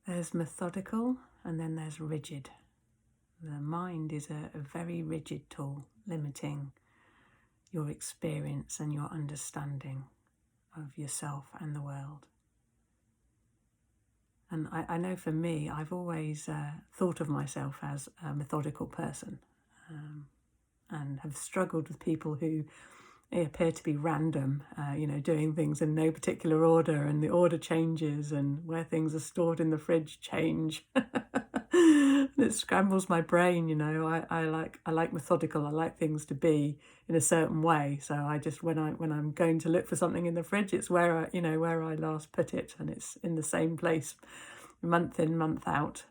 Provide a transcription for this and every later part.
There's methodical and then there's rigid. The mind is a very rigid tool, limiting your experience and your understanding of yourself and the world. And I know for me, I've always thought of myself as a methodical person, and have struggled with people who appear to be random, doing things in no particular order, and the order changes, and where things are stored in the fridge change. It scrambles my brain. I like methodical. I like things to be in a certain way. So I just, when I'm going to look for something in the fridge, it's where I last put it, and it's in the same place, month in, month out.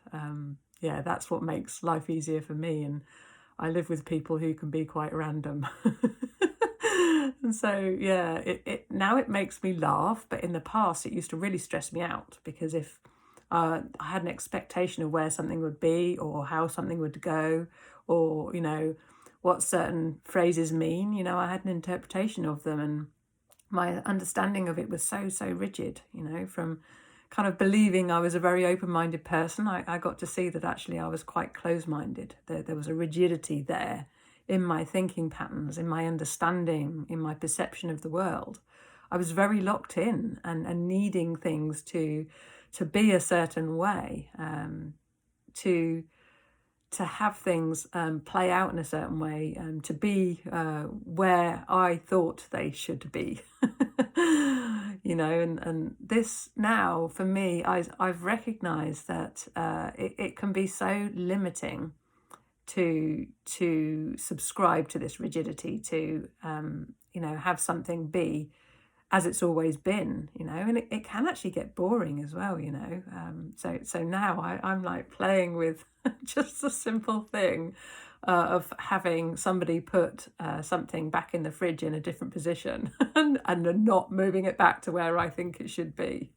That's what makes life easier for me. And I live with people who can be quite random. And so, it now it makes me laugh, but in the past it used to really stress me out, because if I had an expectation of where something would be, or how something would go, or, what certain phrases mean, I had an interpretation of them, and my understanding of it was so rigid, from kind of believing I was a very open-minded person. I got to see that actually I was quite close-minded. There was a rigidity there in my thinking patterns, in my understanding, in my perception of the world. I was very locked in and needing things to be a certain way, to have things play out in a certain way, to be where I thought they should be. And this now, for me, I've recognized that it can be so limiting to subscribe to this rigidity, to have something be as it's always been, and it can actually get boring as well, so now I'm like playing with just a simple thing of having somebody put something back in the fridge in a different position and not moving it back to where I think it should be.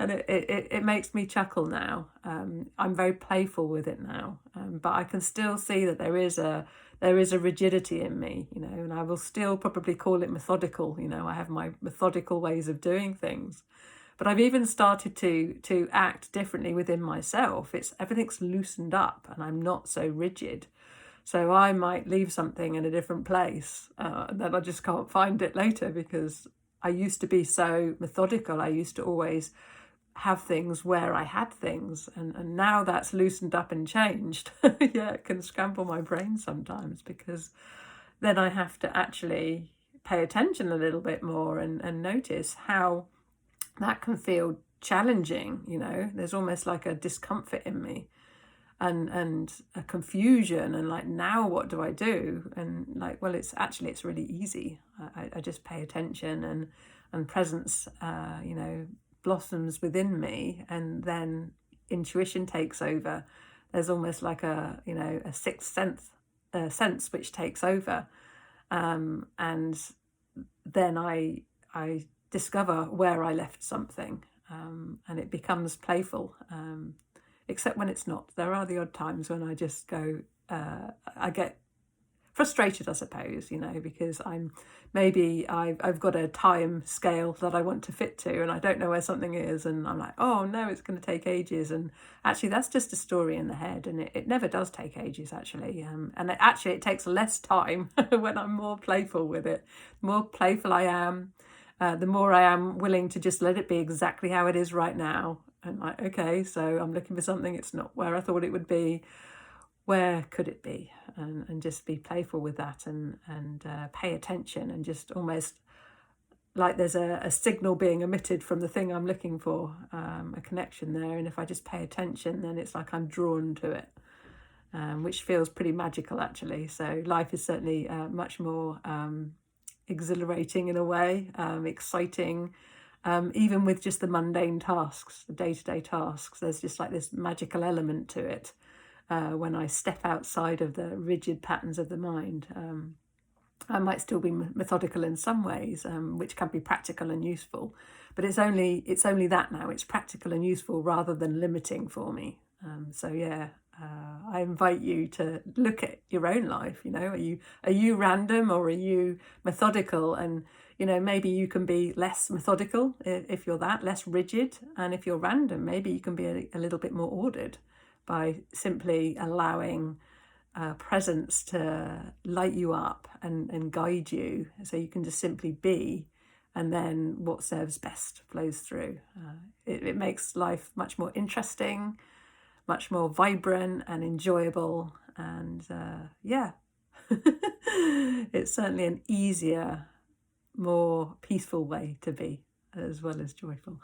And it makes me chuckle now. I'm very playful with it now, but I can still see that there is a rigidity in me, and I will still probably call it methodical. I have my methodical ways of doing things, but I've even started to act differently within myself. Everything's loosened up, and I'm not so rigid. So I might leave something in a different place, and then I just can't find it later, because I used to be so methodical. I used to always have things where I had things, and now that's loosened up and changed. It can scramble my brain sometimes, because then I have to actually pay attention a little bit more and notice how that can feel challenging. There's almost like a discomfort in me, and a confusion, and like, now what do I do? And like, well, it's really easy. I just pay attention, and presence blossoms within me, and then intuition takes over. There's almost like a sixth sense which takes over, and then I discover where I left something, and it becomes playful, except when it's not. There are the odd times when I just go, I get frustrated, I suppose, because I've got a time scale that I want to fit to, and I don't know where something is, and I'm like, oh no, it's going to take ages. And actually that's just a story in the head, and it never does take ages, actually. And it takes less time when I'm more playful with it. The more playful I am, the more I am willing to just let it be exactly how it is right now. And like, okay, so I'm looking for something, it's not where I thought it would be. Where could it be? And just be playful with that, and pay attention, and just almost like there's a signal being emitted from the thing I'm looking for, a connection there. And if I just pay attention, then it's like I'm drawn to it, which feels pretty magical, actually. So life is certainly much more exhilarating in a way, exciting. Even with just the mundane tasks, the day-to-day tasks, there's just like this magical element to it. When I step outside of the rigid patterns of the mind, I might still be methodical in some ways, which can be practical and useful. But it's only that now. It's practical and useful rather than limiting for me. I invite you to look at your own life. Are you random, or are you methodical? And You know, maybe you can be less methodical if you're that, less rigid. And if you're random, maybe you can be a little bit more ordered by simply allowing presence to light you up and guide you, so you can just simply be, and then what serves best flows through. It makes life much more interesting, much more vibrant and enjoyable, and yeah, it's certainly an easier, more peaceful way to be, as well as joyful.